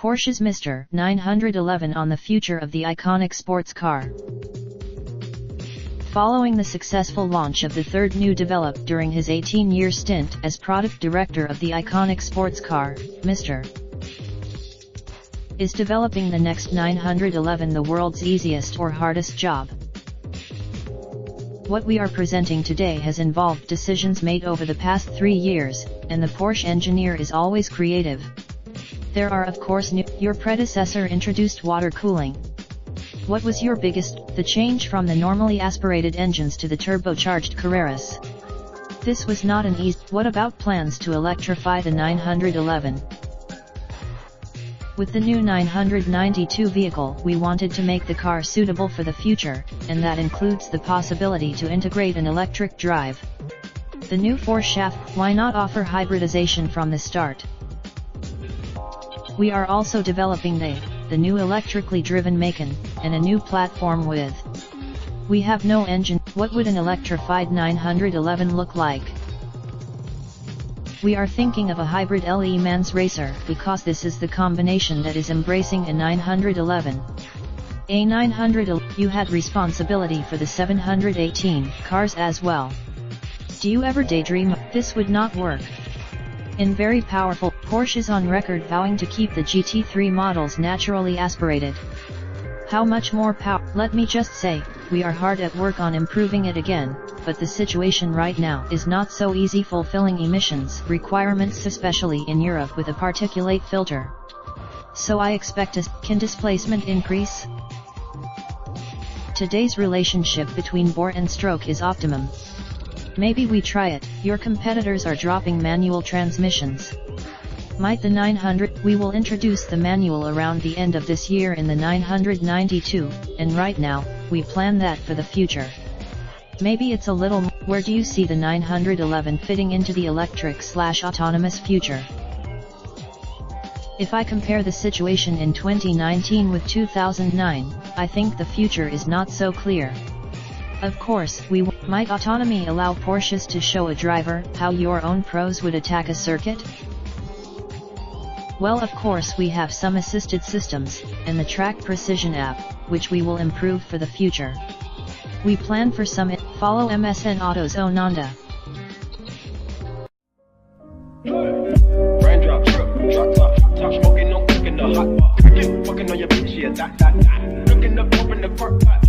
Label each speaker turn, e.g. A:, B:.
A: Porsche's Mr. 911 on the future of the iconic sports car. Following the successful launch of the third new developed during his 18-year stint as product director of the iconic sports car, Mr. is developing the next 911, the world's easiest or hardest job. What we are presenting today has involved decisions made over the past 3 years, and the Porsche engineer is always creative. There are of course your predecessor introduced water cooling. What was your biggest, the change from the normally aspirated engines to the turbocharged Carreras? This was not an easy. What about plans to electrify the 911? With the new 992 vehicle, we wanted to make the car suitable for the future, and that includes the possibility to integrate an electric drive. The new 4-shaft, why not offer hybridization from the start? We are also developing the new electrically driven Macan, and a new platform with. We have no engine. What would an electrified 911 look like? We are thinking of a hybrid Le Mans racer, because this is the combination that is embracing a 911. A 911, you had responsibility for the 718 cars as well. Do you ever daydream? This would not work. In very powerful, Porsche is on record vowing to keep the GT3 models naturally aspirated. How much more power? Let me just say, we are hard at work on improving it again, but the situation right now is not so easy fulfilling emissions requirements, especially in Europe with a particulate filter. So I expect can displacement increase? Today's relationship between bore and stroke is optimum. Maybe we try it. Your competitors are dropping manual transmissions. Might the 900? We will introduce the manual around the end of this year in the 992, and right now, we plan that for the future. Maybe it's a little. Where do you see the 911 fitting into the electric/autonomous future? If I compare the situation in 2019 with 2009, I think the future is not so clear. Of course, might autonomy allow Porsches to show a driver how your own pros would attack a circuit? Well, of course we have some assisted systems, and the Track Precision app, which we will improve for the future. We plan for some. Follow MSN Auto's Onanda.
B: Raindrop, drop top, smoking, no cooking, the hot pot. Fucking on your bitch, yeah, that. Looking up, open the park pot.